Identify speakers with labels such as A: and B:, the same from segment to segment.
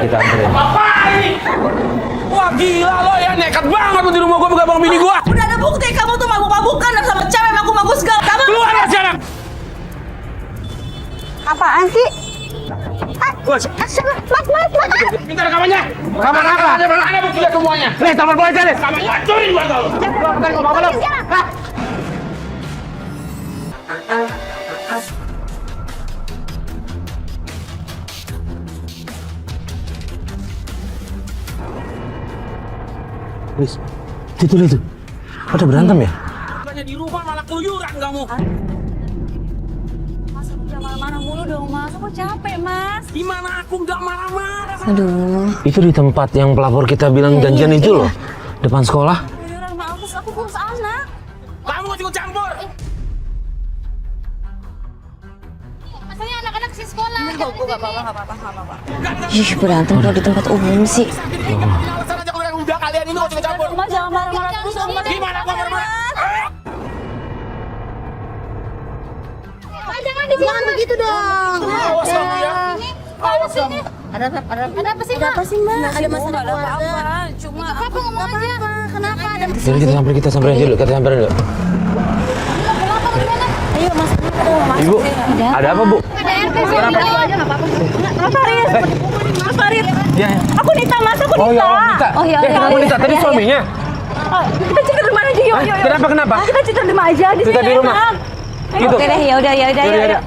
A: kita anterin.
B: Apa ini? Wah gila lo ya, nekat banget lo di rumah gua begal bini gua.
C: Udah ada bukti kamu tuh mabuk-mabukan sama cewek mabuk-mabuk segala. Kamu
B: Keluar lo sekarang.
D: Apaan sih?
B: Mas. Minta rekamannya.
A: Rekaman apa?
B: Ada buktinya semuanya.
A: Nih, telepon polisi nih.
B: Sama hancurin gua tau.
A: Ntar ngomong apa lo? Wis, itu lihat tuh. Pada berantem ya?
B: Bukannya di rumah malah keluyuran kamu.
D: Mas, aku jangan marah-marah mulu dong, Mas. Aku capek, Mas.
B: Gimana aku nggak marah-marah?
D: Aduh.
A: Itu di tempat yang pelapor kita bilang janjian itu loh. Depan sekolah.
D: Keluyuran, maaf, aku kurus anak.
B: Kamu masih ikut campur.
E: Masalahnya anak-anak si sekolah.
D: Gak apa-apa. Ih, berantem kalau di tempat umum sih.
B: Alasan aja kalau yang udah kalian ini mau ikut campur.
D: Mas, jangan marah-marah terus, Mas.
B: Gimana gua marah-marah?
E: Jangan begitu dong.
B: Awas kamu ya. Awas kamu.
E: Ada apa sih, Mbak?
D: Ada masalah keluarga.
E: Cuma apa ngomong aja. Kenapa? Ada
A: Jadi kita samperin aja dulu, kita samperin dulu.
D: Ayo, Mas.
A: Ibu, ada apa bu?
E: ada RT sih. Aja enggak apa-apa.
D: Mas Farid.
A: Ya.
D: Aku Nita, Mas. Aku
A: Oh
D: Nita.
A: ya, Nita.
D: Oh iya,
A: Kamu Nita, tadi suaminya.
D: Kita cerita di rumah aja, yuk.
A: Kenapa?
D: Kita cerita di rumah aja.
A: Cerita di rumah. Gitu.
D: Oke deh, ya udah.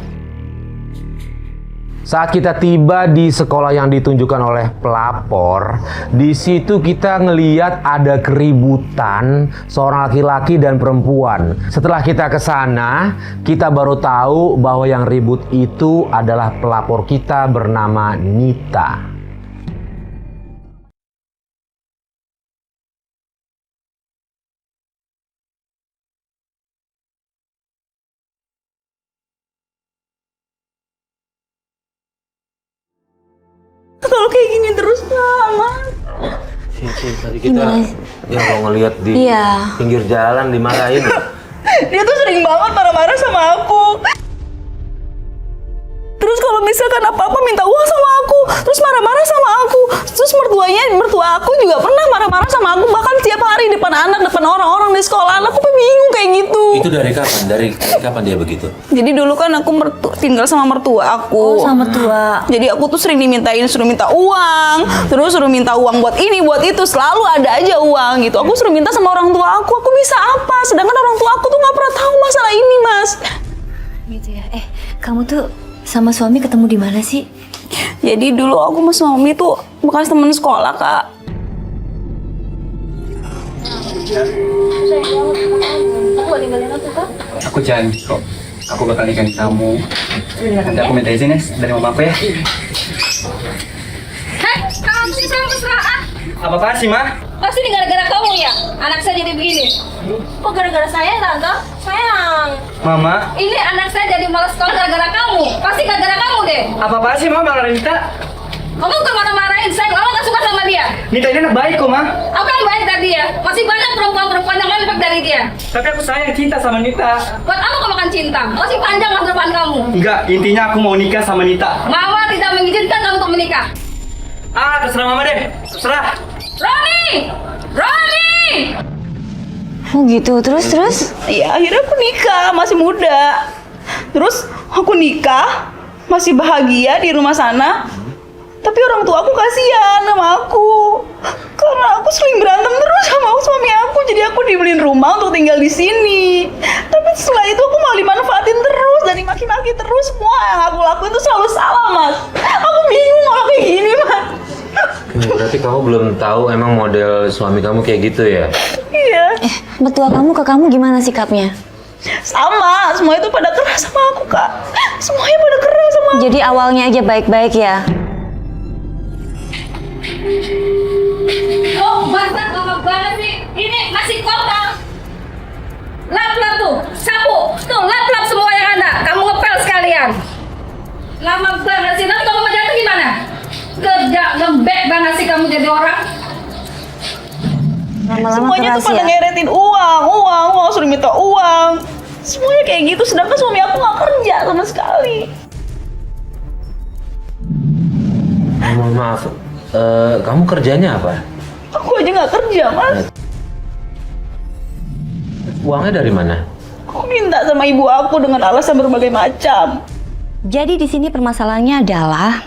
A: Saat kita tiba di sekolah yang ditunjukkan oleh pelapor, di situ kita ngeliat ada keributan seorang laki-laki dan perempuan. Setelah kita ke sana, kita baru tahu bahwa yang ribut itu adalah pelapor kita bernama Nita.
C: kalau kayak gini terus lama.
A: Tadi kita ya mau ngeliat di
D: Iya.
A: pinggir jalan dimarahin.
C: Dia tuh sering banget marah-marah sama aku. Terus kalau misalkan apa-apa minta uang sama aku, terus marah-marah sama aku. Terus mertua aku juga pernah marah-marah sama aku, bahkan tiap hari depan anak, depan orang-orang di sekolah. Aku bingung kayak gitu.
F: Itu dari kapan? Dari kapan dia begitu?
C: Jadi dulu kan aku tinggal sama mertua aku.
D: Oh, sama tua.
C: Jadi aku tuh sering suruh minta uang, terus suruh minta uang buat ini, buat itu, selalu ada aja uang gitu. Aku suruh minta sama orang tua aku bisa apa? Sedangkan orang tua aku tuh nggak pernah tahu masalah ini, Mas.
D: Gitu ya. Kamu tuh sama suami ketemu di mana sih?
C: Jadi dulu aku sama suami tuh bekas temen sekolah, Kak.
G: Aku janji kok, aku bakal nikahin kamu. Nanti aku minta izin ya dari mama aku ya.
E: Hei, kamu sih sama mesraan.
G: Apa-apaan sih, Ma?
E: Pasti ini gara-gara kamu ya. Anak saya jadi begini. Kok gara-gara saya, Tante? Sayang.
G: Mama,
E: Ini anak saya jadi malas sekolah gara-gara kamu. Pasti gara-gara kamu deh.
G: apa-apaan sih, Ma? Bang Nita?
E: Kamu bukan marah-marahin saya. Kamu gak suka sama dia.
G: Nita ini anak baik kok, Ma.
E: Apa yang baik dari dia? Masih banyak perempuan-perempuan yang lebih baik dari dia.
G: Tapi aku sayang cinta sama Nita.
E: Buat apa kamu makan cinta? Masih panjang masa depan kamu.
G: Enggak, intinya aku mau nikah sama Nita.
E: Mama tidak mengizinkan kamu untuk menikah.
G: Ah, terserah Mama deh. Terserah.
E: Roni!
D: Oh gitu, terus?
C: Ya akhirnya aku nikah, masih muda. Terus aku nikah, masih bahagia di rumah sana. Tapi orang tua aku kasihan sama aku. Karena aku sering berantem terus sama suami aku. Jadi aku dibeliin rumah untuk tinggal di sini. Tapi setelah itu aku malah dimanfaatin terus dan dimaki-maki terus. Semua yang aku lakuin itu selalu salah, Mas. Aku bingung kalau kayak gini, Mas.
A: Berarti kamu belum tahu emang model suami kamu kayak gitu ya?
C: Iya.
D: Mertua kamu ke kamu gimana sikapnya?
C: Sama, semua itu pada keras sama aku, Kak. Semuanya pada keras sama aku.
D: Jadi awalnya aja baik-baik ya?
E: Oh, basah lama banget sih. Ini masih kotor. Lap-lap tuh, sapu. Tuh, lap-lap semua yang ada. Kamu ngepel sekalian. Lama banget sih. Nanti kamu mau jatuh gimana? Kerja lembek banget sih kamu jadi orang.
D: Lama-lama
C: Semuanya
D: keras
C: tuh pada
D: ya?
C: ngeretin uang, suruh minta uang. Semuanya kayak gitu, sedangkan suami aku nggak kerja sama sekali.
A: Mohon maaf,
F: Kamu kerjanya apa?
C: Aku aja nggak kerja, Mas.
F: Uangnya dari mana?
C: Aku minta sama ibu aku dengan alasan berbagai macam.
D: Jadi di sini permasalahannya adalah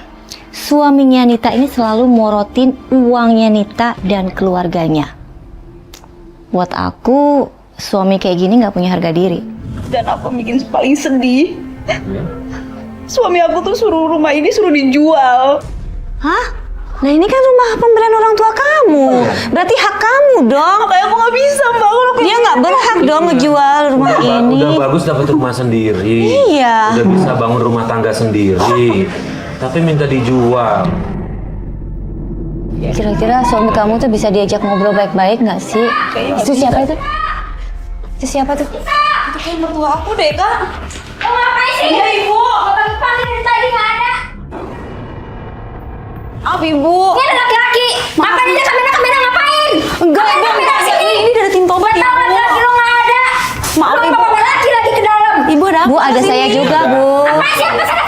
D: suaminya Nita ini selalu morotin uangnya Nita dan keluarganya. Buat aku, suami kayak gini nggak punya harga diri.
C: Dan apa bikin paling sedih? Suami aku tuh suruh rumah ini suruh dijual.
D: Hah? Nah ini kan rumah pemberian orang tua kamu. Berarti hak kamu dong.
C: Makanya aku nggak bisa, Mbak.
D: Dia nggak berhak dong ngejual rumah ini.
A: Udah bagus dapat rumah sendiri.
D: Iya.
A: Udah bisa bangun rumah tangga sendiri. Tapi minta dijual.
D: Kira-kira suami kamu tuh bisa diajak ngobrol baik-baik nggak sih? Itu siapa itu? Itu siapa tuh?
C: Itu kayak mertua aku deh, Kak.
E: Kamu ngapain sih?
C: Iya, Ibu.
E: Panggil dari tadi nggak ada.
C: Maaf, Ibu.
E: Ini ada laki-laki. Ngapain aja kamera ngapain?
C: Enggak, Ibu. Ini dari tim tobat, Ibu.
E: Laki lo nggak ada.
C: Maaf,
E: Lo
C: Ibu.
E: bawa laki lagi ke dalam.
C: Ibu ada
D: Bu,
C: apa
D: ada
C: sih?
D: saya juga, Bu.
E: Apa sih? Apa salah?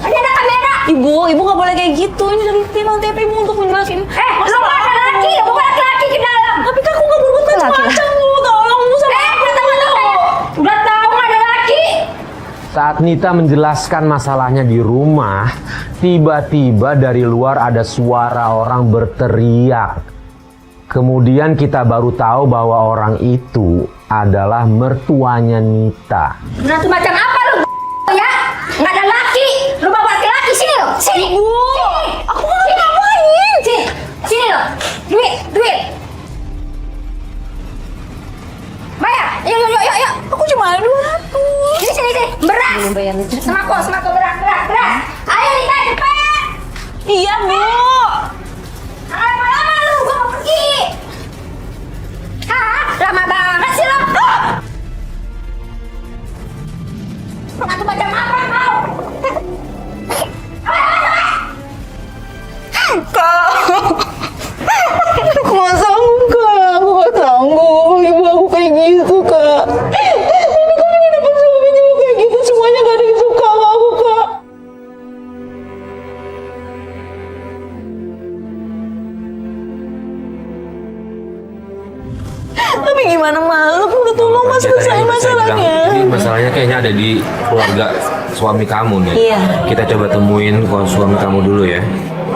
E: Ini ada kamera.
C: Ibu nggak boleh kayak gitu. Ini dari tim LTP Ibu untuk menjelasin.
E: Lo nggak ada laki. Lo bawa laki-laki ke dalam.
C: Tapi kan aku nggak berbuat macam-macam, Bu. Tolong, Bu, sama aku.
E: Udah tahu nggak ada laki.
A: Saat Nita menjelaskan masalahnya di rumah, tiba-tiba dari luar ada suara orang berteriak. Kemudian kita baru tahu bahwa orang itu adalah mertuanya Nita.
E: Berantem macam apa lu? Ya, nggak ada laki. Lu bawa laki-laki sini lo. Sini.
C: Ibu, aku nggak ngapain.
E: Sini lo. Duit. Bayar. Yuk.
C: Aku cuma ada 200.
E: Sini. Beras. Semako beras. Ayo Nita cepat.
C: Iya, Bu.
E: Lama-lama lu, gua mau pergi. Hah? Lama banget sih lo. Pengatur macam apa kau?
C: Aku nggak sanggup, Kak. Aku nggak sanggup. Ibu aku kayak gitu, Kak. Tapi kamu udah dapet suaminya kayak gitu. Semuanya gak ada yang suka sama aku, Kak. Tapi gimana, Mas? Aku udah tolong Mas selesai masalahnya.
A: Ini masalahnya kayaknya ada di keluarga suami kamu nih.
D: Iya.
A: Kita coba temuin suami kamu dulu ya.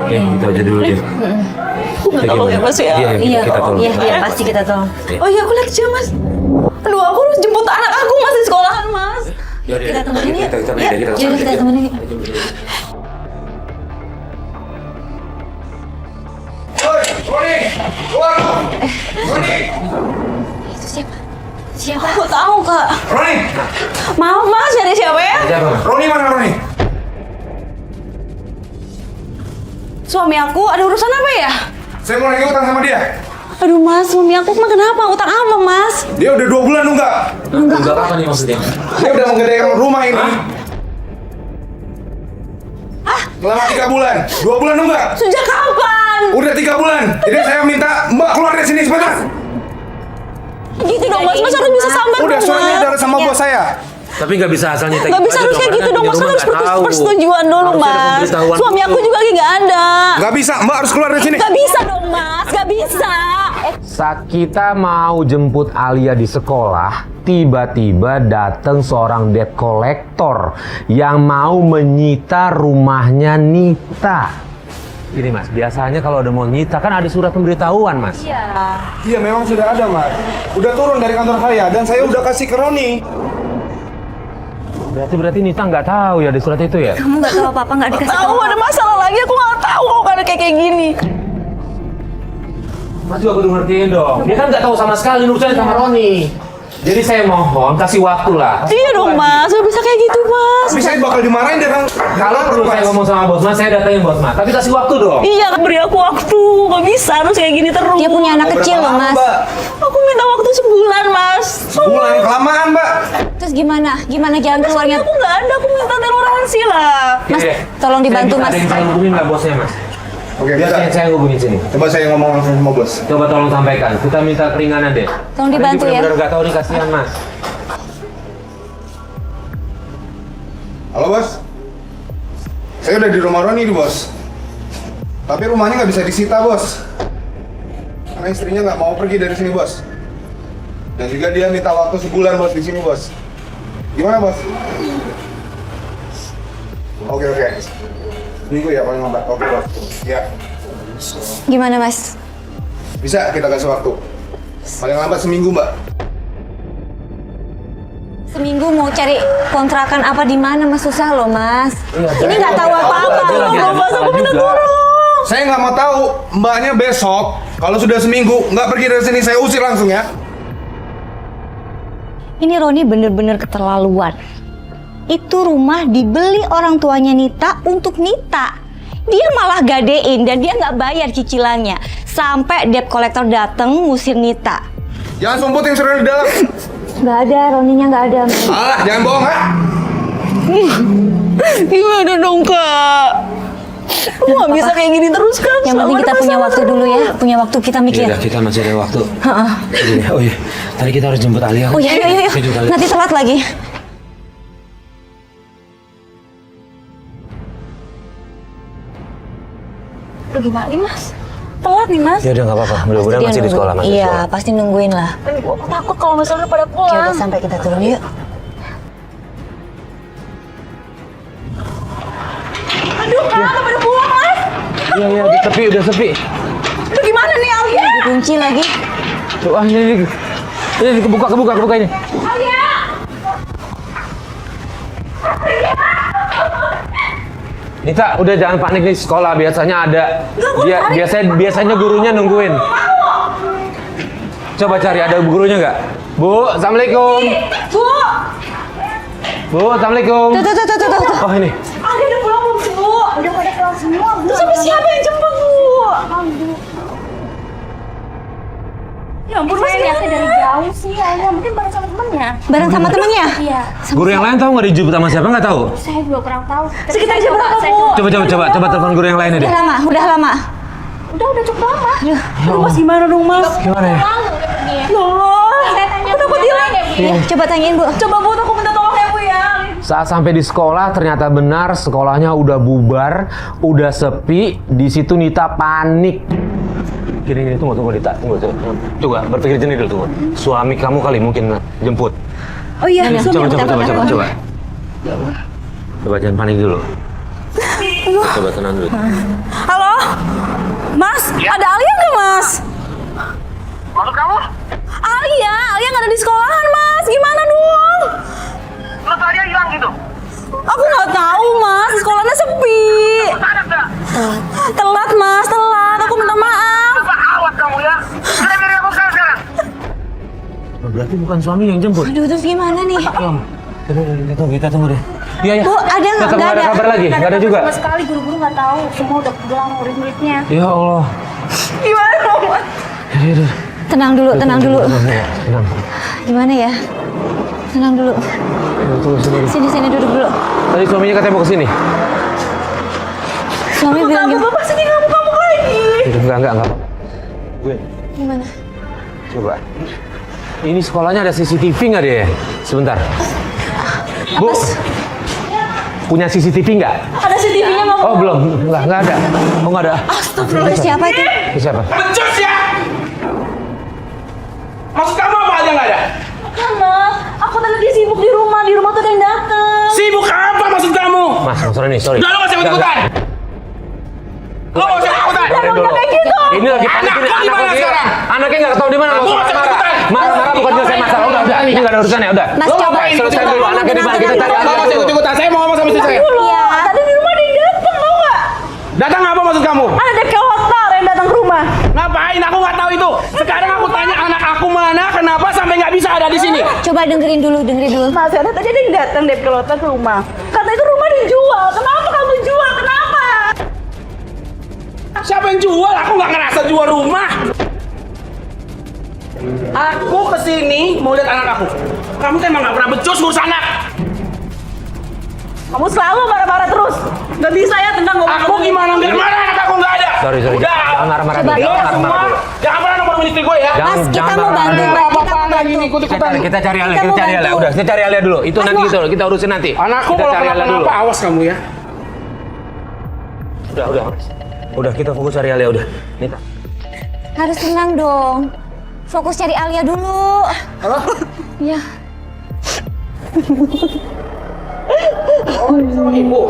A: Oke, gitu aja dulu ya. Kita
C: Tolong ya, Mas, ya.
D: Iya,
A: kita tolong.
D: iya, pasti kita tolong.
C: Oh iya, aku lihat jam, Mas. Aduh, aku harus jemput anak aku, Mas, di sekolahan, Mas.
D: Kita temenin yuk.
A: Kita
D: Yuk, kita temenin yuk. Itu siapa? Siapa?
C: Aku tahu, Kak.
B: Roni!
C: Maaf, Mas, dari siapa ya?
B: Roni mana Roni?
C: Suami aku ada urusan apa ya?
B: Saya mau nagih utang sama dia.
C: Aduh, Mas, suami aku mah kenapa? Utang apa, Mas?
B: Dia udah 2 bulan nunggak.
A: Enggak apa nih maksudnya?
B: Dia udah menggedekan rumah ini. Selama 3 bulan. 2 bulan nunggak.
C: Sejak kapan?
B: Udah 3 bulan. Jadi saya minta Mbak keluar dari sini sebentar.
C: Gitu dong, Mas. Mas harus bisa sabar
B: Udah
C: dong,
B: suratnya
C: Mas.
B: udah sama bos saya.
A: Tapi nggak bisa asal nyita.
C: Gak bisa harus kayak gitu dong, Mas. Harus persetujuan dulu, Mas. Suami aku juga lagi gak ada.
B: Nggak bisa, Mbak harus keluar dari sini.
C: Gak bisa dong, Mas. Gak bisa.
A: Saat kita mau jemput Alia di sekolah, tiba-tiba datang seorang debt collector yang mau menyita rumahnya Nita. Ini Mas, biasanya kalau udah mau nyita kan ada surat pemberitahuan, Mas.
B: Iya, memang sudah ada, Mas. Udah turun dari kantor saya dan saya udah kasih ke Roni.
A: Berarti Nita nggak tahu ya ada surat itu ya?
D: Kamu nggak tahu apa-apa, nggak dikasih
C: Tahu ada masalah lagi, aku gak tahu kok ada kayak gini.
A: Mas juga kudu ngertiin dong. Dia kan nggak tahu sama sekali urusannya sama Roni. Jadi saya mohon kasih waktu lah.
C: Iya dong, Mas. Gak bisa kayak gitu, Mas.
B: Tapi saya bakal dimarahin deh, Kang.
A: Kalau perlu saya ngomong sama bos Mas, saya datangin bos Mas. Tapi kasih waktu dong.
C: Iya, beri aku waktu. Gak bisa harus kayak gini terus.
D: Dia punya anak kecil loh, Mas.
C: Aku minta waktu sebulan, Mas.
B: Sebulan kelamaan, Mbak.
D: Terus gimana? Gimana jalan keluarnya?
C: Aku gak ada, aku minta toleransi lah.
D: Mas,
A: Iya.
D: tolong dibantu,
A: Saya
D: Mas.
A: Ada yang saya hubungin nggak bosnya Mas?
B: Oke,
A: Biar saya hubungin sini.
B: Coba saya ngomong langsung sama bos.
A: Coba tolong sampaikan. Kita minta keringanan deh.
D: Tolong dibantu ya.
A: Benar nggak tahu nih, kasihan Mas.
B: Halo, bos. Saya udah di rumah Roni nih, bos.
H: Tapi rumahnya nggak bisa disita, Bos. Karena istrinya nggak mau pergi dari sini, Bos. Dan juga dia minta waktu sebulan, Bos, di sini, Bos. Gimana, Bos? Oke. Seminggu ya paling lambat. Oke, Bos. Ya.
D: Gimana Mas?
H: Bisa kita kasih waktu. Paling lambat seminggu, Mbak.
D: Seminggu mau cari kontrakan apa di mana Mas, susah loh Mas. Ini nggak tahu apa-apa loh Mas, aku minta tolong.
H: Saya nggak mau tahu. Mbaknya besok, kalau sudah seminggu nggak pergi dari sini, saya usir langsung ya.
D: Ini Roni bener-bener keterlaluan. Itu rumah dibeli orang tuanya Nita untuk Nita. Dia malah gadein dan dia nggak bayar cicilannya. Sampai debt collector datang ngusir Nita.
H: Jangan sumput yang sudah di dalam.
D: Nggak ada, Roninya nggak ada.
H: Alah, jangan bohong, ha?
C: Gimana dong, Kak? Aku nggak bisa kayak gini terus kan.
D: Yang penting kita punya waktu dulu ya. Punya waktu kita mikir.
F: Iya, kita masih ada waktu. Oh iya, tadi kita harus jemput Alia.
D: Oh iya, yuk. Nanti telat lagi.
C: Udah gimana nih, Mas? Telat nih, Mas.
F: Ya udah nggak apa-apa. Mudah-mudahan
D: Dia
F: masih di
D: nunggu.
F: sekolah, masih di
D: Iya,
F: sekolah.
D: pasti nungguin lah.
C: Aku takut kalau misalnya pada
D: Oke,
C: pulang.
D: udah sampai kita turun yuk.
C: Aduh, Kak, pada pulang, Mas.
A: Iya, udah sepi.
C: Aduh, gimana nih, Alia?
D: Dikunci lagi.
A: Tuh, ini kebuka ini.
C: Alia!
A: Nita, udah jangan panik nih, sekolah biasanya ada. Biasanya gurunya nungguin. Coba cari, ada gurunya nggak? Bu, assalamualaikum. Bu, assalamualaikum.
D: Tuh.
A: Oh ini.
C: Alia udah pulang belum sih, Bu? Udah pada pulang semua, Bu. Terus sampai siapa yang jemput, Bu? Ya ampun, Mas,
E: Lihatnya dari jauh sih, Alia mungkin bareng sama temennya.
D: Bareng sama temennya?
E: Iya,
A: Guru yang lain tahu nggak dijemput sama siapa, nggak tahu?
E: saya juga kurang tahu.
C: Sekitar jam berapa, Bu?
A: Coba telepon guru yang lainnya deh.
D: Udah lama.
E: Udah cukup lama.
C: Aduh, Mas, gimana dong, Mas?
A: Gimana ya?
E: Lalu dia pergi.
C: Ya Allah.
E: Saya tanya
C: Aku takut
E: guru yang
C: hilang.
E: lain ya, Bu.
D: Iya, coba tanyain Bu.
C: Coba, Bu, aku minta tolong ya, Bu, ya.
A: Saat sampai di sekolah ternyata benar sekolahnya udah bubar, udah sepi. Di situ Nita panik. Gini, tunggu Nita, tunggu. Coba berpikir jernih dulu, tunggu. Suami kamu kali mungkin jemput.
C: Oh iya,
A: Coba. Coba jangan panik dulu. Coba tenang dulu.
C: Halo? Mas, ada Alia nggak, Mas?
I: Maksud kamu?
C: Alia nggak ada di sekolahan, Mas. Gimana dong?
I: Terus dia hilang gitu?
C: Aku nggak tahu, Mas. Sekolahnya sepi.
I: Ada nggak?
C: Telat, Mas. Aku minta maaf.
I: Coba awat kamu ya. Biar aku sekarang.
A: Berarti bukan suami yang jemput.
D: Aduh, terus gimana nih?
A: Kita tunggu deh. Iya.
D: Bu, ada nggak?
A: Tetap nggak ada kabar lagi? Nggak ada juga?
E: Sama sekali guru-guru nggak tahu. Semua udah pulang murid-muridnya.
A: Ya Allah.
C: Gimana dong, Mas?
A: Ya.
D: Tenang dulu.
A: Tenang.
D: Gimana ya? Tenang dulu.
A: Tunggu sini.
D: Sini duduk dulu.
A: Tadi suaminya katanya mau kesini.
D: Suami bilang
C: Kamu bapak sini kamu lagi.
A: Enggak apa. Gue,
D: gimana?
A: coba. Ini sekolahnya ada CCTV nggak deh? Sebentar. Bu, punya CCTV nggak?
C: Ada CCTV-nya nggak?
A: Oh belum, nggak ada. Oh nggak ada.
C: Astagfirullah.
D: Siapa itu?
A: Itu siapa?
B: Becus ya! Maksud kamu apa aja nggak ada?
C: Karena aku tadi lagi sibuk di rumah tuh ada yang datang.
B: Sibuk apa maksud kamu?
A: Mas, sorry.
B: Udah lo gak usah ikut-ikutan. Lo gak usah ikut-ikutan.
C: Kayak gitu.
A: Ini lagi panik
B: Anakku
A: ini.
B: di mana sekarang?
A: Anaknya nggak tahu di mana.
B: Aku nggak ikutan.
A: Marah bukan nyelesain masalah. Udah. Ini nggak ada urusannya. Udah.
D: Mas,
A: Lo
D: coba.
A: ngapain? Selesai dulu. Anaknya di mana? Kita cari
B: Lo
A: anak
B: gak usah
A: dulu.
B: ikut-ikutan. Saya mau ngomong sama istri saya.
C: Iya. Tadi di rumah ada yang datang, tau nggak?
B: Datang apa maksud kamu?
C: Ada dekorator yang datang ke rumah.
B: Ngapain? Aku nggak tahu itu. Sekarang aku tanya anak aku mana? Kenapa sampai nggak bisa ada di sini?
D: Coba dengerin dulu.
C: Mas, ada tadi ada yang datang dekorator ke rumah. Kata itu rumah dijual. Kenapa kamu jual? Kenapa?
B: Siapa yang jual? Aku nggak ngerasa jual rumah. Aku kesini mau lihat anak aku. Kamu kan emang nggak pernah becus ngurus anak.
C: Kamu selalu marah-marah terus. Gak bisa ya tentang ngomong.
B: Aku gimana biar marah anak aku nggak ada.
A: Sorry.
B: Udah.
A: Jangan marah-marah
D: Coba.
A: dulu.
B: Lo
A: Jangan
B: semua
A: marah-marah dulu.
B: jangan pernah nomor istri gue ya.
A: Jangan-
D: Mas, kita
A: jangan
D: mau
A: marah-marah
D: bantu.
A: dulu.
D: Mas, kita
B: Apa-apaan
D: mau
B: lagi nih
D: bantu.
B: ikut-ikutan.
A: Kita cari Alia.
D: Kita mau bantu.
A: Udah, kita cari Alia dulu. Itu
D: Mas,
A: nanti
D: mau-
A: gitu. Kita urusin nanti.
B: Anakku
A: Kita
B: kalau
A: cari Alia dulu.
B: kenapa-napa awas kamu ya.
A: Udah.
F: Udah, kita fokus cari Alia, udah. Nita.
D: Harus tenang dong. Fokus cari Alia dulu.
H: Halo?
D: Iya.
B: Ibu.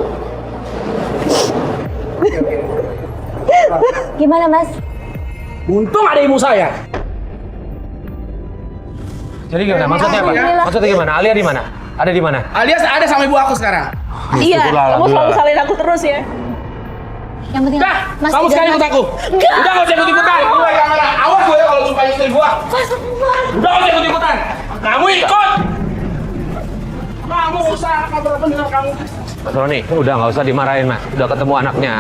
D: Gimana, Mas?
B: Untung ada ibu saya.
A: Jadi gimana? Maksudnya apa? Maksudnya gimana? Alia di mana? Ada di mana?
B: Alias ada sama ibu aku sekarang.
C: Iya,
A: Syukurlah,
C: kamu selalu
A: alhamdulillah.
C: salahin aku terus ya.
D: Yang penting
B: Dah,
D: Mas
B: kamu
D: tidak,
B: sekarang
D: Mas.
B: ikut aku.
C: Enggak.
B: Udah nggak usah ikut-ikutan. Gue yang marah. Awas gue ya kalau lupa istri gue. Udah nggak usah ikut-ikutan. Kamu ikut. Kamu usah ngobrol dengan kamu.
A: Mas Roni, udah nggak usah dimarahin Mas. Udah ketemu anaknya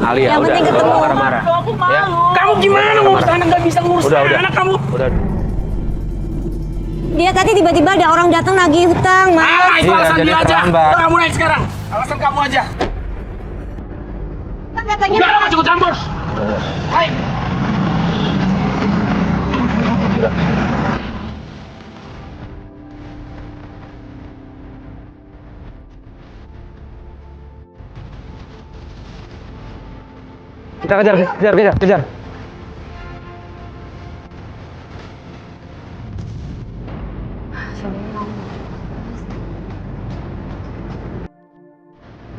A: Alia.
D: Yang
A: Udah,
D: penting
A: nggak
D: ketemu.
A: usah marah-marah.
C: Aku malu.
A: Ya.
B: Kamu gimana ngurus anak nggak bisa ngurus
A: Udah.
B: anak kamu?
A: Udah.
D: Dia tadi tiba-tiba ada orang datang nagih hutang, Mas.
B: Ah, itu
A: Iya,
B: alasan
A: jadi
B: dia aja.
A: terlambat.
B: Udah kamu naik sekarang. Alasan kamu aja.
D: Katanya
B: Udah kamu cukup campur. Hai.
A: Kita kejar.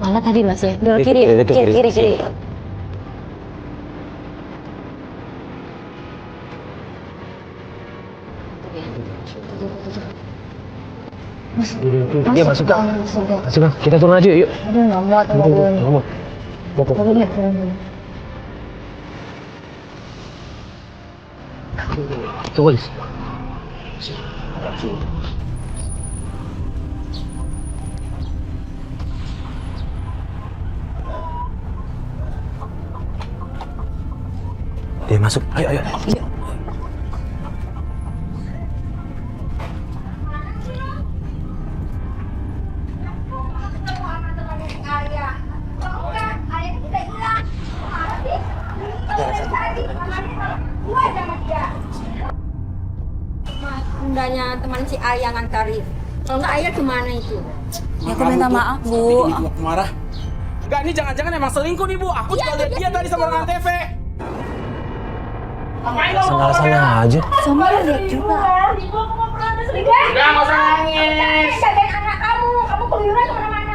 D: malah tadi Mas ya. Belok
A: Kiri,
D: kiri,
A: kiri, kiri.
D: kiri.
A: Dia masuk Kak. Masuk Kak. Kita turun aja yuk.
D: Aduh, nggak muat mobil. Mobil lihat.
A: Tunggu di Dia masuk. Ayo.
E: Undanya teman si Ayah ngantarin. Kalau nggak Ayah gimana itu?
C: Ya aku minta maaf, Bu.
B: Aku marah. Enggak, ini jangan-jangan emang selingkuh nih, Bu. Aku juga lihat dia tadi sama orang TV. Ngapain lo?
A: Sana aja.
C: Sama lihat juga.
E: Ibu aku mau pulang dari selingkuh.
B: Udah, nggak usah nangis.
E: Jagain anak kamu. Kamu keluyuran kemana-mana.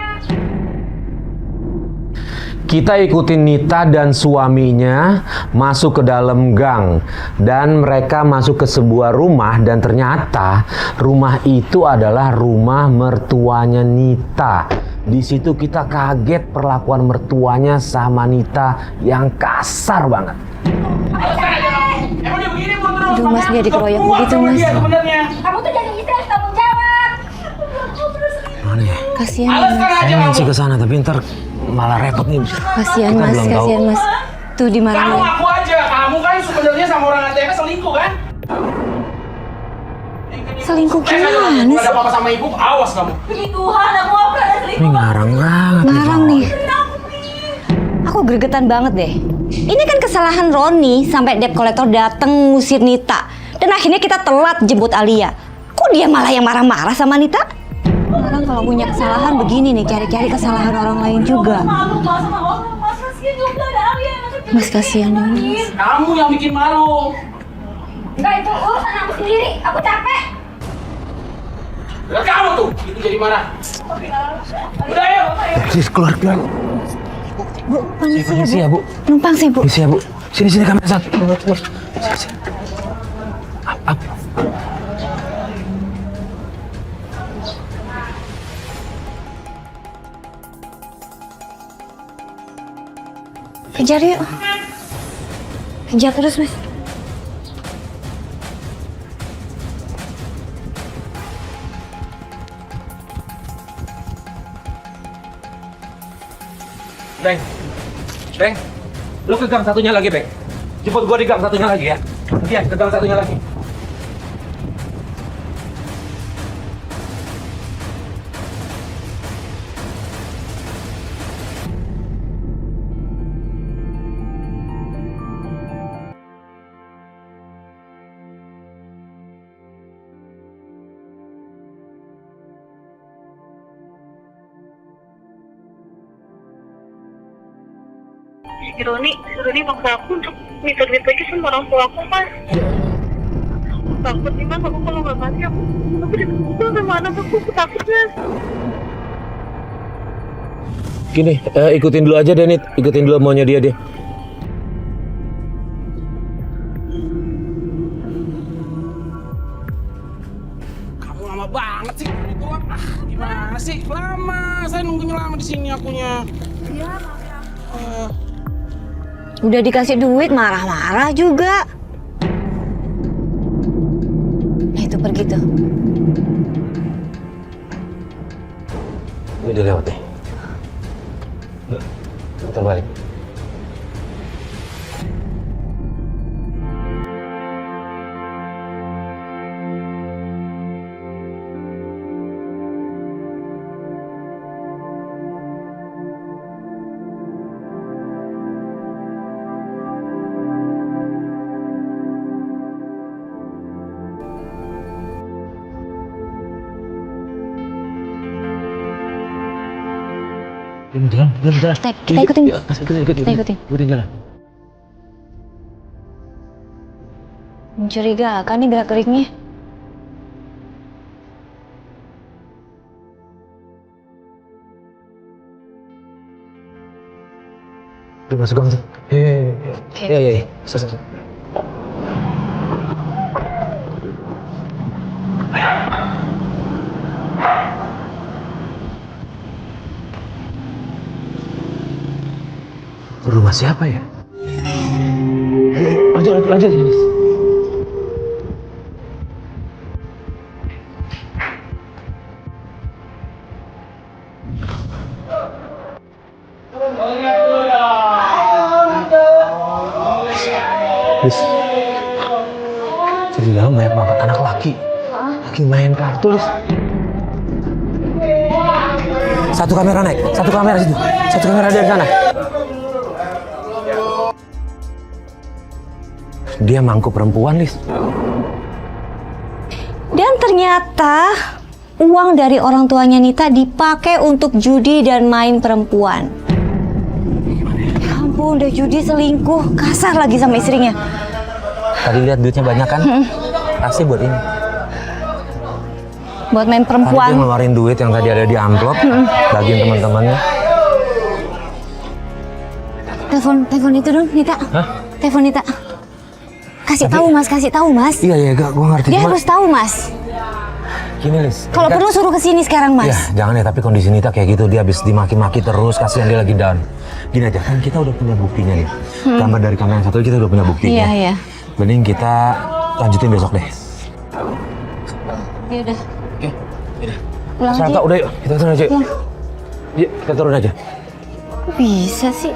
A: Kita ikutin Nita dan suaminya masuk ke dalam gang dan mereka masuk ke sebuah rumah dan ternyata rumah itu adalah rumah mertuanya Nita. Di situ kita kaget perlakuan mertuanya sama Nita yang kasar banget.
B: Emang dia begini, Bu, terus?
D: Aduh, Mas, dia dikeroyok
B: Kuat
D: begitu,
B: sama
D: Mas.
B: dia sebenarnya.
E: Kamu tuh jadi istri harus tanggung jawab.
A: Mana ya?
D: Kasihan,
B: Alaskan
D: Mas.
B: aja
A: Saya sih
B: kamu.
A: ke sana tapi ntar malah repot nih.
D: Kasihan,
A: Kita
D: Mas.
A: belum tahu.
D: Kasihan, Mas. Tuh di mana?
B: Kamu ngaku aja. Kamu kan sebenarnya sama orang ATV selingkuh kan?
D: Selingkuh
B: Saya
D: gimana
B: ada
D: sih?
B: apa-apa sama ibu, awas kamu.
C: Puji Tuhan, aku mau pulang dari
A: Ini ngarang banget.
D: Larang nih. Aku gregetan banget deh. Ini kan kesalahan Roni sampai debt collector datang ngusir Nita. Dan akhirnya kita telat jemput Alia. Kok dia malah yang marah-marah sama Nita? Orang kalau punya kesalahan begini nih, cari-cari kesalahan orang lain juga.
C: malu Mas sama orang. Mas kasihan juga ada Alia.
D: Mas kasihan dong, Mas.
B: Kamu yang bikin malu.
E: Enggak, itu urusan aku sendiri. Aku capek.
B: Lihat kamu tuh, itu jadi marah. Udah yuk.
A: Please keluar.
D: Bu,
A: Permisi ya, Bu.
D: Numpang sih, Bu.
A: Permisi ya, Bu. Sini kamera satu. Sini. Up.
D: Kejar yuk. Kejar terus, Mas.
A: Beng, lu ke gang satunya lagi, Beng. Jemput gua di gang satunya lagi ya. Iya, ke gang satunya lagi.
I: Si Roni maksa aku untuk minta duit lagi sama orang tua aku, Mas. Aku takut nih, Mas. Aku kalau nggak kasih, aku dipukul sama anak aku takut, Mas.
A: Gini, ikutin dulu aja deh, Nit. Ikutin dulu maunya dia deh.
B: Kamu lama banget sih. Gimana sih? Lama. Saya nunggunya lama di sini akunya. Iya,
D: Udah dikasih duit marah-marah juga. Nah itu pergi tuh.
A: Udah lewat nih. Bentar balik. Jalan.
D: Kita ikutin. Kita ikutin.
A: Jalan.
D: Mencurigakan nih gerak-geriknya.
A: Udah masuk gang tuh. Iya. Selesai. Rumah siapa ya? Lanjut. Lis, jadi dalam banyak banget anak laki. Lagi main kartu, Lis. Satu kamera naik, satu kamera situ, satu kamera dari sana. Dia mangku perempuan, Lis.
D: Dan ternyata uang dari orang tuanya Nita dipakai untuk judi dan main perempuan. Ya ampun, udah judi selingkuh, kasar lagi sama istrinya.
A: Tadi lihat duitnya banyak kan? Pasti buat ini.
D: Buat main
A: Tadi dia
D: perempuan.
A: ngeluarin duit yang tadi ada di amplop, bagiin teman-temannya.
D: Telepon itu dong, Nita.
A: Hah?
D: Telepon Nita. Kasih tahu Mas.
A: Iya, gua ngerti.
D: Dia
A: Cuma
D: harus tahu, Mas.
A: gini, Lis.
D: Kalau perlu suruh ke sini sekarang, Mas.
A: Ya, jangan ya, tapi kondisi Nita kayak gitu, dia habis dimaki-maki terus, kasihan dia lagi down. Gini aja, kan kita udah punya buktinya nih. Gambar dari kamera yang satu kita udah punya buktinya.
D: Iya.
A: Mending kita lanjutin besok deh.
D: Ya udah.
A: Oke, udah.
D: Pulang aja.
A: Udah yuk, kita turun aja.
D: Pulang.
A: Yuk, kita turun aja.
D: Kok bisa sih?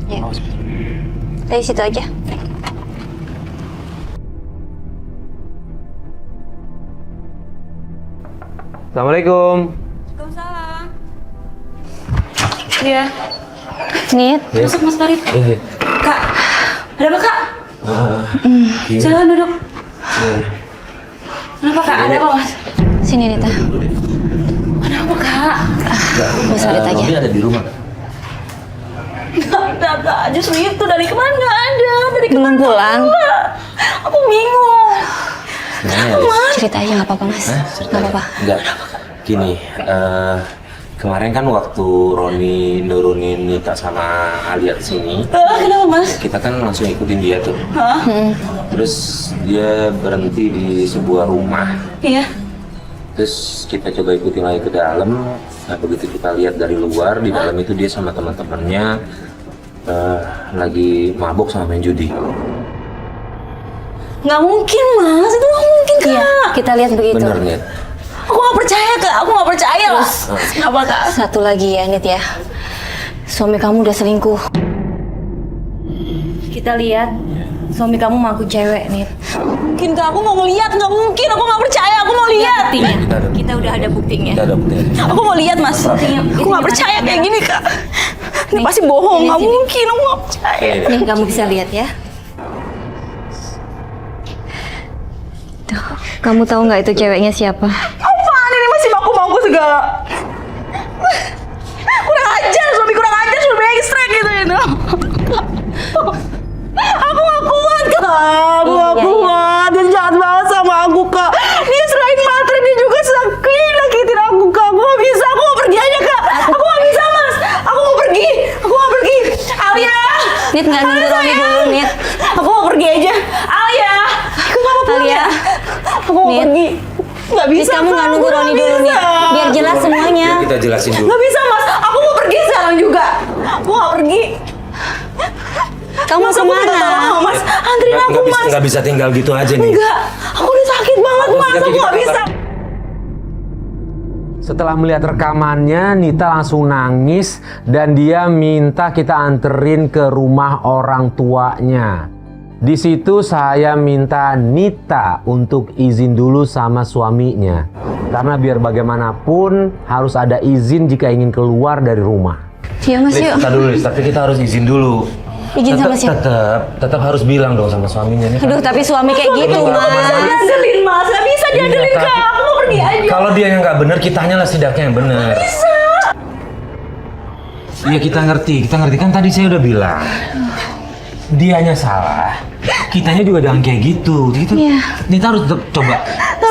D: Ya. Dari situ aja.
A: Assalamualaikum.
E: Waalaikumsalam. Iya.
D: Nit.
E: Masuk Mas Farid.
A: Iya.
E: Kak, ada apa Kak? Silahkan duduk. Kenapa Kak? Ada apa Mas?
D: Sini Nita.
E: Ada apa Kak?
D: Mas Farid aja.
A: Ada di rumah.
E: Nggak ada. Justru itu dari kemana nggak ada? Dari
D: Belum pulang.
E: Aku bingung.
D: Cerita aja nggak apa-apa Mas. Nggak apa-apa.
F: Enggak. Gini, kemarin kan waktu Roni nurunin Nita sama Alia ke sini,
E: Kenapa Mas?
F: kita kan langsung ikutin dia tuh. Terus dia berhenti di sebuah rumah.
E: Iya.
F: Terus kita coba ikutin lagi ke dalam. Nah, begitu kita lihat dari luar, di dalam itu dia sama teman-temannya lagi mabuk sama main judi.
E: Nggak mungkin Mas, itu nggak mungkin Kak.
D: Iya, kita lihat begitu.
F: Bener, Nit?
E: Aku nggak percaya Kak, aku nggak percaya lah. Kenapa Kak?
D: Satu lagi ya Nit ya. Suami kamu udah selingkuh. Kita lihat suami kamu ngaku cewek Nit.
E: Mungkin Kak, aku mau ngeliat, nggak mungkin. Aku nggak percaya, aku mau lihat.
D: Buktinya. Kita udah ada buktinya.
F: Kita ada buktinya.
E: Aku mau lihat Mas. Aku nggak percaya kayak gini Kak. Ini pasti bohong, nggak mungkin. Aku nggak percaya.
D: Nih kamu bisa lihat ya. Kamu tahu nggak itu ceweknya siapa?
C: Apaan ini masih maku-maku segala? Kurang ajar, suami ekstrek gitu. Aku gak kuat, Kak. Aku gak kuat. Dia jahat banget sama aku, Kak. Dia selain matre, dia juga sakitin aku, Kak. Aku gak bisa, aku mau pergi aja, Kak. Aku gak bisa, Mas. Aku mau pergi. Alia!
D: Nit, nggak nunggu Roni dulu, Nit.
C: Aku mau pergi aja. Alia! Aku gak mau pulang.
D: Alia.
C: Aku mau
D: Nit.
C: pergi. Gak
D: Nit,
C: bisa,
D: kamu nggak
C: Kak.
D: nunggu
C: Aku
D: Roni
C: nggak
D: dulu, Nit.
C: bisa.
D: Biar jelas semuanya.
F: Kita jelasin dulu.
C: Gak bisa, Mas. Aku mau pergi sekarang juga. Aku gak pergi.
D: Kamu
C: Mas, aku minta
D: kemana?
C: tolong, Mas. Anterin aku, Mas.
F: Nggak bisa tinggal gitu aja nih.
C: Enggak. Aku udah sakit banget, Mas. Aku gak bisa.
A: Setelah melihat rekamannya, Nita langsung nangis dan dia minta kita anterin ke rumah orang tuanya. Di situ saya minta Nita untuk izin dulu sama suaminya. Karena biar bagaimanapun harus ada izin jika ingin keluar dari rumah.
D: Iya, Mas, yuk.
F: Kita dulu, tapi kita harus izin dulu.
D: Izin sama siapa?
F: Tetap harus bilang dong sama suaminya nih.
D: Aduh, tapi suami kayak gitu, Mas.
C: Diandelin, Mas. Gak bisa diandelin,
F: Iya,
C: Kak.
F: tapi-
C: Aku mau pergi aja.
F: Kalau dia yang nggak benar, kitanya lah setidaknya yang benar.
C: Bisa.
F: Iya, kita ngerti kan tadi saya udah bilang. Dianya salah, kitanya juga jangan kayak gitu.
D: Iya.
F: Nita harus tetap coba.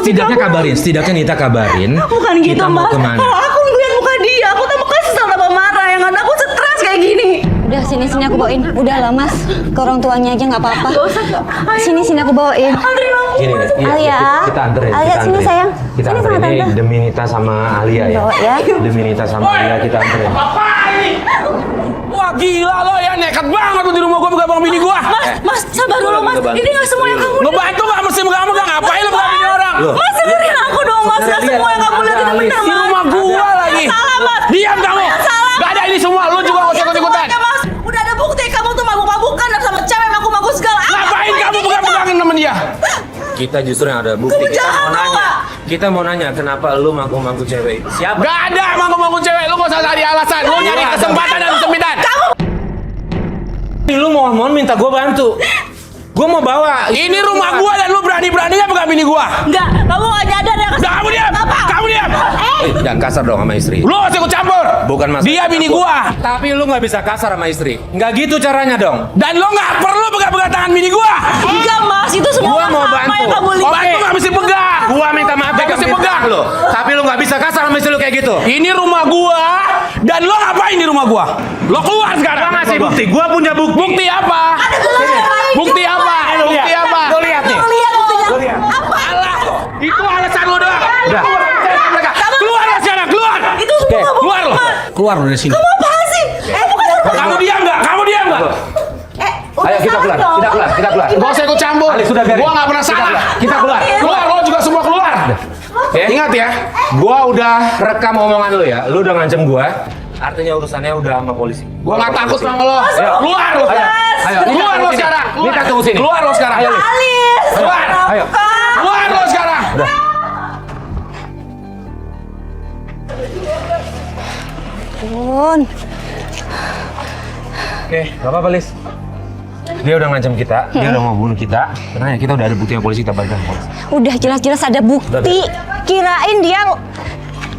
F: Setidaknya Nita kabarin.
C: Bukan gitu,
F: kita mau
C: Mas.
F: kemana.
C: Kalau aku ngeliat muka dia, aku tambah kesel tambah marah. Yang ada aku stres kayak gini.
D: Udah, sini aku bawain. Udah lah, Mas. Ke orang tuanya aja nggak apa-apa.
C: Gak usah, Kak. Ayo.
D: Sini aku bawain.
C: Anterin aku.
F: Gini,
D: Alia.
F: kita anterin.
D: Alia,
F: kita
D: sini,
F: anterin.
D: sayang.
F: Kita
D: Sini
F: anterin
D: sama
F: ini
D: Tante.
F: demi Nita sama Alia ya.
D: Bawa ya.
F: Demi Nita sama Alia kita anterin.
B: Apa ini? Wah gila lo ya, nekat banget lo di rumah gua pegang bini gua.
C: Mas, sabar dulu, Mas. Ini gak semua yang kamu lihat.
B: Ngebantu gak mesti kamu gak ngapain lo pegang bini orang?
F: Loh.
C: Mas, dengerin aku dong, Mas. Gak semua yang kamu lihat itu benar,
B: Di
C: Mas.
B: rumah gua lagi.
C: Salah, Mas.
B: Diam kamu.
C: Salah.
B: Gak ada ini semua, lo juga gak usah ikut-ikutan.
C: Semuanya, Mas. Udah ada bukti kamu tuh mabuk-mabukan sama cewek maku-maku segala.
B: Ngapain kamu pegang-pegangin sama dia?
F: Kita justru yang ada bukti.
C: Kamu jahat, Pak.
F: Kita mau nanya kenapa lu mangku-mangku cewek itu? Siapa?
B: Gak ada mangku-mangku cewek, lo gak usah cari alasan. Lo nyari kesempatan dan kesempitan.
F: Lu mohon minta gue bantu. Gue mau bawa.
B: Ini rumah gua dan lu berani-beraninya pegang bini gua.
C: Enggak, kamu gak nyadar ya.
B: Udah kamu diam.
C: Apa?
B: Kamu diam.
F: Jangan kasar dong sama istri.
B: Lu harus ikut campur.
F: Bukan masalah.
B: Dia bini gua.
F: Tapi lu nggak bisa kasar sama istri. Nggak gitu caranya dong.
B: Dan lo nggak perlu pegang-pegang tangan bini gua.
C: Enggak, Mas. Itu semua
F: Gua mau
C: sama
F: bantu.
C: yang kamu lihat.
B: Bantu nggak mesti pegang.
F: Gua minta maaf
B: Gak mesti pegang.
F: lo. Tapi lu nggak bisa kasar sama istri lu kayak gitu.
B: Ini rumah gua dan lo ngapain di rumah gua? Lo keluar sekarang.
F: Gua ngasih bukti. Gua punya bukti.
B: Bukti apa? Bukti apa? Bukti apa?
F: Lu lihat nih.
C: Lihat buktinya.
B: Apa? Alah, itu alasan lo doang.
F: Udah.
B: Keluar lo sekarang, keluar.
C: Itu semua kamu.
B: Keluar lo. Keluar lo dari sini.
C: Kamu apaan sih? Bukan
B: Kamu diam nggak? Kamu diam nggak?
F: Ayo kita keluar. Kita keluar.
B: Gak usah ikut campur.
F: Ali, sudah biarin.
B: Gua nggak pernah salah.
F: Kita keluar.
B: Keluar, lo juga semua keluar. Ingat ya.
F: Gua udah rekam omongan lu ya. Lu udah ngancem gua. Artinya urusannya udah sama polisi.
B: Gua nggak takut sama lo. Keluar lo.
F: Ayo,
B: Keluar lo sekarang.
F: Nita tunggu sini.
B: Keluar lo sekarang.
C: Alis.
B: Keluar.
F: Ayo.
B: Keluar lo sekarang.
D: Bun.
F: Oke, gak apa-apa, Lis. Dia udah ngancam kita, dia udah mau bunuh kita. Tenang ya, kita udah ada bukti sama polisi, kita balikan ke polisi.
D: Udah jelas-jelas ada bukti. Kirain dia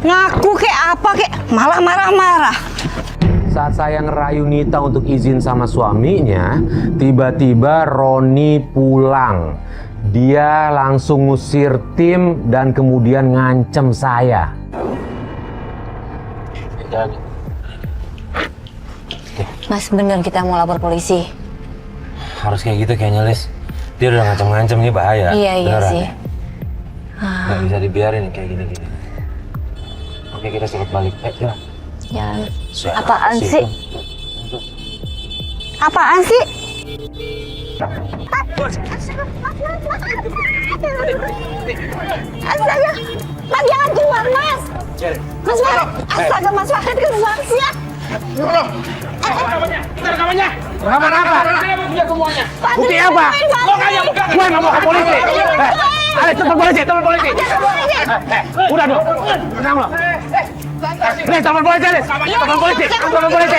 D: ngaku kayak apa kayak malah marah-marah.
A: Saat saya ngerayu Nita untuk izin sama suaminya, tiba-tiba Roni pulang. Dia langsung ngusir tim dan kemudian ngancem saya.
D: Mas, bener kita mau lapor polisi.
F: Harus kayak gitu kayaknya, Lis. Dia udah ngancam-ngancam, ini bahaya.
D: Iya
F: Beneran
D: sih.
F: ya? Nggak bisa dibiarin kayak gini-gini. Oke, kita suruh balik. Ya.
D: Jangan.
F: Siapa
D: Apaan
F: sih
D: sih?
F: itu?
D: Apaan sih?
J: Astaga, Mas jangan keluar, Mas. Mas Farid, astaga Mas Farid keluar sih.
B: Rekamannya.
F: Rekaman apa?
B: Saya mau punya semuanya.
F: Bukti apa?
B: Lo kayak bukan.
F: Gue nggak mau ke polisi. Alex, telepon polisi, telepon polisi. Udah dong, tenang lo. Nih, telepon polisi, Alex. Telepon polisi, telepon polisi.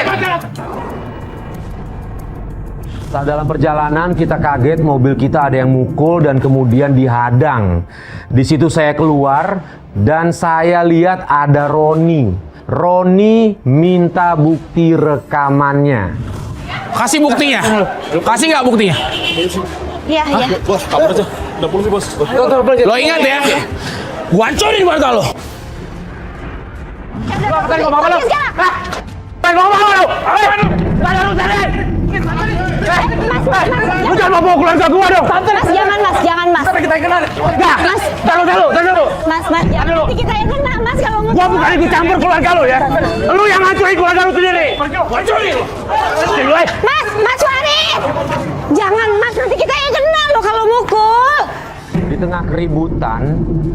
A: Saat dalam perjalanan kita kaget mobil kita ada yang mukul dan kemudian dihadang. Di situ saya keluar dan saya lihat ada Roni. Roni minta bukti rekamannya.
B: Kasih buktinya. Kasih nggak buktinya?
J: Iya, iya.
H: Bos, kabur aja. Udah polisi, Bos.
B: Lo ingat ya? Gua hancurin keluarga lo.
A: Lu jangan bawa keluarga gua dong.
J: Mas, jangan mas, jangan mas.
A: Kita kenal.
J: Enggak, mas.
A: Taruh.
J: Mas, ya, nanti kita yang kena mas kalau ngomong.
A: Gua bukan ikut campur keluarga lu ya. Lu yang hancurin keluarga lu sendiri. Hancurin.
J: Mas Warid. Jangan mas, nanti kita yang kena lo kalau mukul.
A: Di tengah keributan,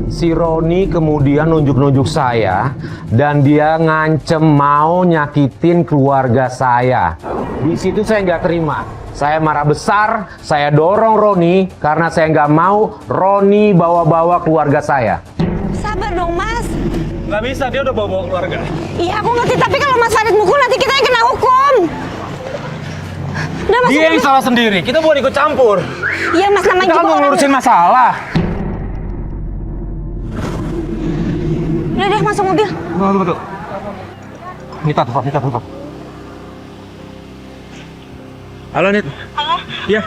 A: si Roni kemudian nunjuk-nunjuk saya dan dia ngancem mau nyakitin keluarga saya. Di situ saya nggak terima. Saya marah besar, saya dorong Roni karena saya nggak mau Roni bawa-bawa keluarga saya.
J: Sabar dong mas.
G: Nggak bisa, dia udah bawa keluarga.
J: Iya aku ngerti, tapi kalau mas Warid mukul nanti kita yang kena hukum. Udah mas.
G: Dia yang salah sendiri, kita bukan ikut campur.
J: Iya mas, namanya
G: Kita kan
J: juga
G: mau
J: orang.
G: ngurusin masalah.
J: Udah deh masuk mobil.
G: Betul. Nita tuh. Halo Nit.
I: Halo?
G: Iya.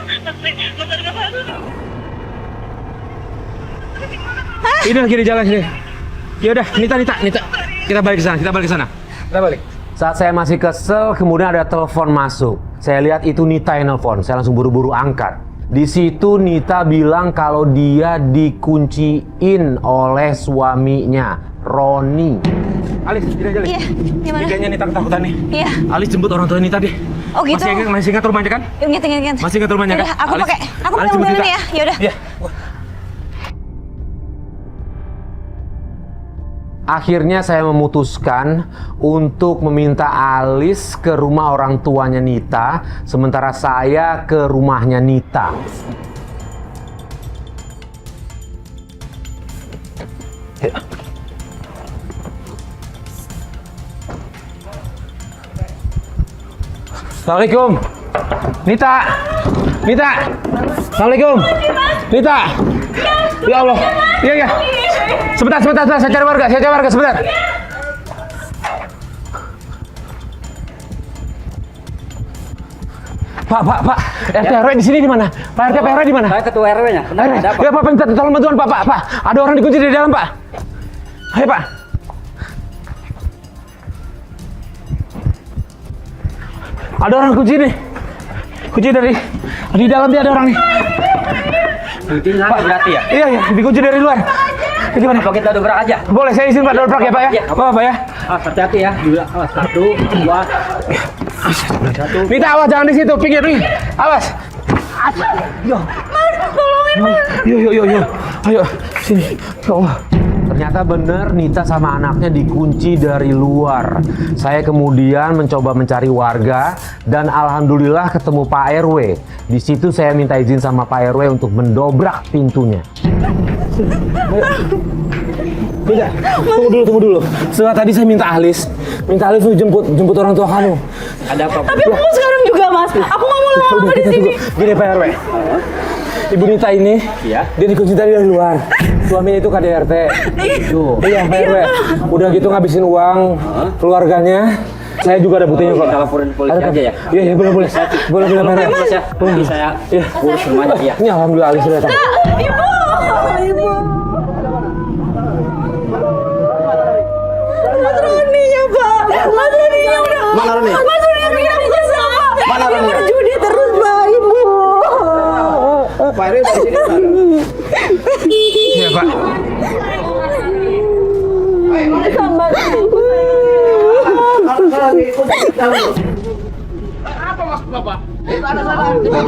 G: Ini lagi di jalan sini. Ya udah, Nita. Kita balik ke sana. Kita balik.
A: Saat saya masih kesel, kemudian ada telepon masuk. Saya lihat itu Nita yang nelfon. Saya langsung buru-buru angkat. Di situ Nita bilang kalau dia dikunciin oleh suaminya, Roni.
G: Alis, jalan.
J: Iya, gimana?
G: Kayaknya Nita ketakutan nih.
J: Iya.
G: Alis jemput orang tua Nita deh.
J: Oh gitu.
G: Masih ingat rumahnya kan?
J: Ingat.
G: Masih ingat rumahnya kan?
J: Yaudah, aku
G: Alis,
J: pakai
G: Alis jemput
J: mobil
G: Nita.
J: ini ya. Yaudah.
G: Iya.
A: Akhirnya saya memutuskan untuk meminta Alis ke rumah orang tuanya Nita, sementara saya ke rumahnya Nita. Assalamualaikum. Nita. Assalamualaikum. Nita. Ya Allah. Iya. Sebentar, saya cari warga sebentar. Pak, RT RW di sini di mana? Pak RT RW di mana?
G: Saya ketua RW-nya. Kenapa? Ada apa?
A: Ya Pak, minta tolong bantuan Pak. Ada orang dikunci di dalam Pak. Ayo Pak. Ada orang kunci nih. Kunci di dalam dia ada orang nih.
G: Kuncinya berarti ya?
A: Iya, dikunci dari luar. Gimana?
G: Apa kita dobrak aja?
A: Boleh, saya izin Pak dobrak ya Pak ya?
G: Iya,
A: Apa ya?
G: Hati-hati ya. Awas, 1, 2.
A: Nita, awas jangan di situ, pinggir. Awas. Yo. Tolongin Mas. Yo. Ayo, sini. Ya Allah. Ternyata benar Nita sama anaknya dikunci dari luar. Saya kemudian mencoba mencari warga dan alhamdulillah ketemu Pak RW. Di situ saya minta izin sama Pak RW untuk mendobrak pintunya. Tidak, tunggu dulu. Setelah tadi saya minta Alis untuk jemput orang tua kamu.
G: Ada apa?
C: Tapi aku mau sekarang juga mas. Aku nggak mau lama-lama di sini.
A: Gini Pak RW. Ibu Nita ini,
G: Iya.
A: dia dikunci dari luar. Suaminya itu KDRT. Iya Pak RW. Udah gitu ngabisin uang keluarganya. Saya juga ada buktinya kok.
G: Kita laporin polisi aja ya?
A: Iya, boleh. Boleh Pak RW.
G: Nanti saya urus semuanya ya.
A: Ini alhamdulillah Alis sudah datang.
C: Ibu. Mas Roni ya Pak. Mas Roni ya udah.
H: Mana Roni?
C: Mas Roni yang bikin aku kesal.
H: Mana
C: Dia
H: Roni?
C: berjudi terus Pak Ibu.
H: Pak RW di sini.
A: Iya Pak.
C: Sambat.
B: Apa maksud Bapak?
C: Kamu sudah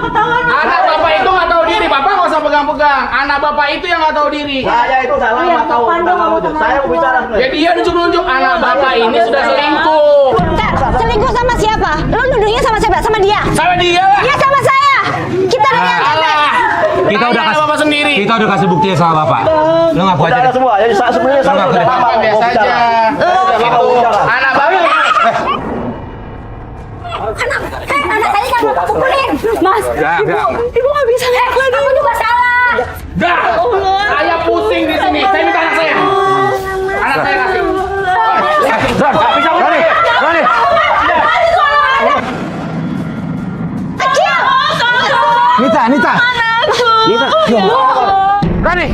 C: ketahuan.
B: Anak Bapak itu nggak tahu diri. Bapak nggak usah pegang-pegang. Anak Bapak itu yang nggak tahu diri.
H: Saya itu salah nggak tahu tentang kamu itu. Saya mau bicara sebenarnya.
B: Ya dia nunjuk-nunjuk anak Bapak ini sudah selingkuh.
J: Bentar, selingkuh sama siapa? Lu nuduhnya sama siapa? Sama dia?
B: Sama dia lah.
J: Iya sama saya. Kita dari RT.
B: Alah.
A: Kita udah
B: Tanya
A: kasih
B: Bapak sendiri.
A: Kita udah kasih buktinya sama Bapak. Lu ngaku aja.
H: Saudara semua, jadi sebenarnya saya
A: Bapak,
H: sudah lama
B: Bapak
H: mau
B: biasa
H: bicara.
B: aja.
H: Sudah lama mau bicara.
B: Anak Bapak.
J: Anak saya kan Mas. Ibu nggak bisa lihat lagi.
E: Kamu juga salah.
B: Dah. Saya pusing di sini. Saya minta anak saya. Anak saya kasih.
A: Roni, Roni. Nita. Roni,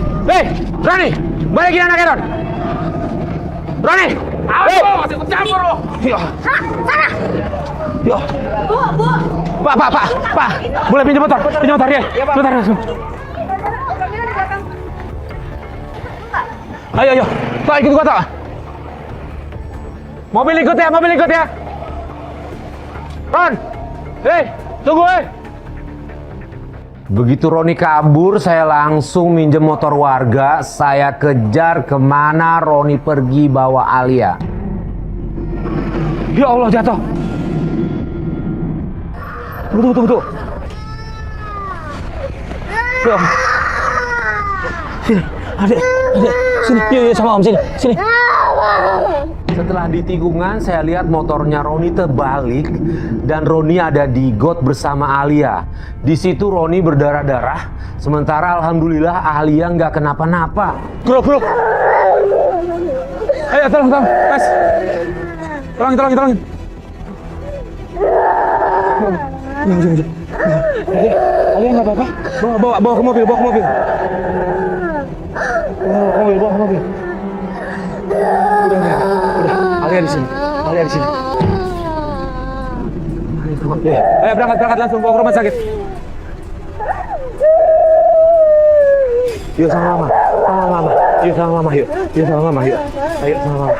A: Roni, balikin anaknya Ron. Roni,
B: Apa? Masih ikut campur lo.
A: Pak, boleh pinjam motor dia. Bentar langsung. Ayo, Pak ikut gua, Pak. Mobil ikut ya. Ron, tunggu. Begitu Roni kabur, saya langsung minjem motor warga. Saya kejar kemana Roni pergi bawa Alia. Ya Allah, jatuh. Tunggu. Ya. Sini, adik. Sini, yuk sama Om, sini. Setelah di tikungan, saya lihat motornya Roni terbalik dan Roni ada di got bersama Alia. Di situ Roni berdarah-darah, sementara alhamdulillah Alia nggak kenapa-napa. Bro. Ayo, tolong, Mas. Tolongin. Alia nggak apa-apa. Bawa ke mobil. Bawa ke mobil. Udah. Alia di sini. Ayo berangkat langsung bawa ke rumah sakit. Yuk sama mama. Yuk sama mama. Ayo sama mama.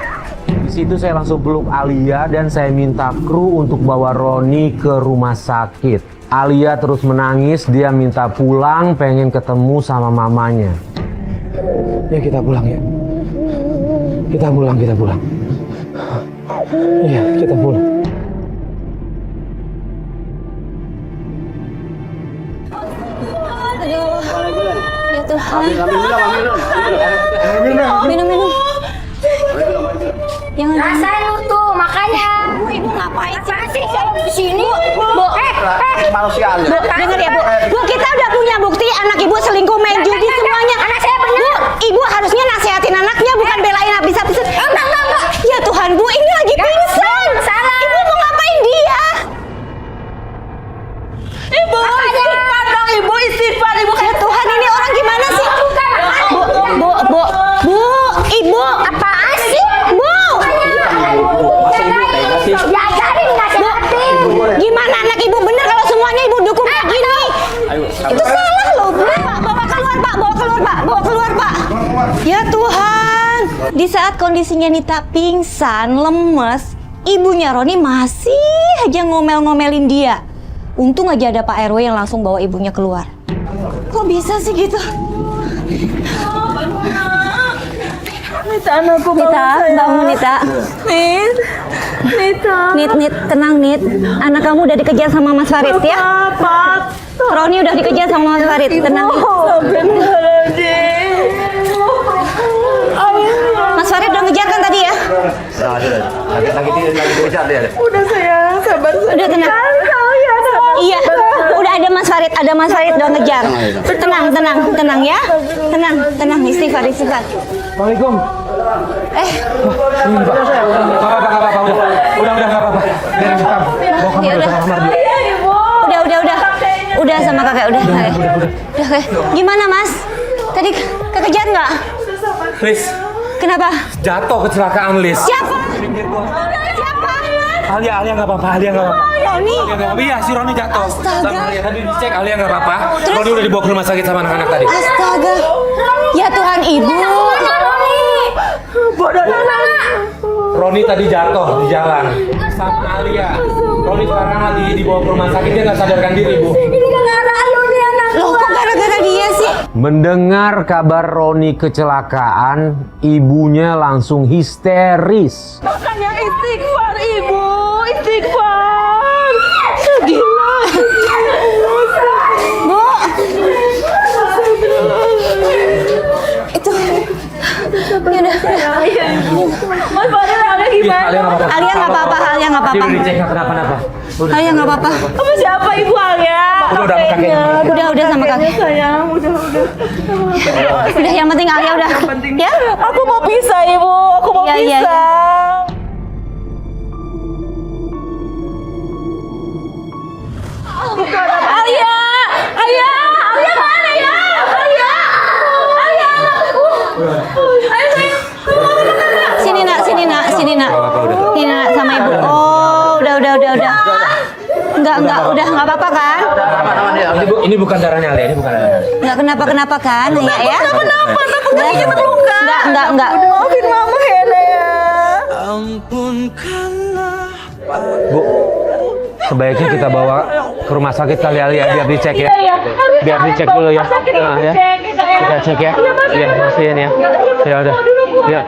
A: Di situ saya langsung peluk Alia dan saya minta kru untuk bawa Roni ke rumah sakit. Alia terus menangis, dia minta pulang, pengen ketemu sama mamanya. Ya kita pulang ya. Kita pulang. Iya, kita pulang.
D: Ya Tuhan. Minum. Jangan.
E: Rasain lu tuh, makanya.
D: Ibu ngapain sih?
E: Di sini. Bu,
J: Dengar ya, Bu, kita udah punya bukti anak Ibu selingkuh, main judi, semuanya.
E: Anak saya benar.
J: Bu, Ibu harusnya nasehatin anaknya, bukan belain habis-habisan. Enggak. Ya Tuhan, Bu, ini lagi pingsan.
E: Salah.
J: Ibu mau ngapain dia? Ibu, istighfar, Ibu. Ya Tuhan, ini orang gimana sih? Bu, Ibu.
E: Apaan sih?
J: Bu.
E: Diajarin nasehatin.
J: Gimana anak Ibu bener kalau semuanya Ibu dukung kayak gini? Itu salah loh, Bu. Bawa keluar, Pak.
D: Ya Tuhan. Di saat kondisinya Nita pingsan, lemes, ibunya Roni masih aja ngomel-ngomelin dia. Untung aja ada Pak RW yang langsung bawa ibunya keluar. Kok bisa sih gitu?
J: Nita, anakku
D: Bangun Nita.
J: Nita.
D: Nit, tenang Nit. Anak kamu udah dikejar sama Mas Farid ya?
J: Pak.
D: Roni udah dikejar sama Mas Farid. Tenang. Mas Farid udah ngejar kan tadi ya?
G: Lagi dikejar dia.
J: Udah sayang, sabar.
D: Udah tenang. Iya, udah ada Mas Farid udah ngejar. Tenang ya. Tenang, istighfar.
A: Assalamualaikum.
D: Eh,
A: Gak apa-apa. Udah nggak apa-apa. Biarin kita bawa kamar
D: Ya
A: dulu,
D: udah.
A: ke kamar dulu.
D: udah. Udah sama kakek, udah. Udah, kakek. Gimana Mas? Tadi kekejar nggak?
A: Liz,
D: Kenapa?
A: jatuh kecelakaan Liz.
D: Siapa?
A: Alia nggak apa-apa.
D: Roni.
A: Iya, si Roni jatuh.
D: Astaga.
A: Sama Alia tadi dicek, Alia nggak apa-apa.
D: Terus?
A: Roni udah dibawa ke rumah sakit sama anak-anak tadi.
D: Astaga. Ya Tuhan, Ibu.
A: Roni tadi jatuh di jalan sama Alia. Roni sekarang lagi dibawa ke rumah sakit, dia nggak sadarkan diri, Bu.
D: Loh, kok gara-gara dia sih? Mendengar kabar Roni kecelakaan, ibunya langsung histeris.
J: Makanya istighfar, Ibu. Istighfar. Gila.
D: Bu. Itu. Ya udah.
J: Mas Fadil,
C: gimana?
J: Alia nggak apa-apa, Alia nggak apa-apa.
A: Dia udah dicek nggak kenapa-napa.
J: Alia nggak apa-apa.
C: Sama siapa Ibu Alia?
A: Udah sama kakeknya.
J: Udah sama kakek.
C: Sayang, udah.
J: Udah yang penting Alia udah. Ya.
C: Aku mau pisah Ibu, aku mau
J: Iya, iya,
C: pisah. Alia mana ya? Alia.
J: Sini nak. Sini nak sama ibu. Oh, udah. Enggak, udah nggak apa-apa kan?
A: Ini bukan darahnya Alia, ini bukan darahnya.
J: Nggak kenapa-kenapa kan? Ya.
C: Kenapa? Aku kakinya terluka.
J: Enggak.
C: Maafin Mama Hena ya.
A: Bu, sebaiknya kita bawa ke rumah sakit kali Alia biar dicek ya. Biar dicek dulu ya. Nah, ya. Kita cek ya. Iya, pastiin ya. Ya udah. Ya.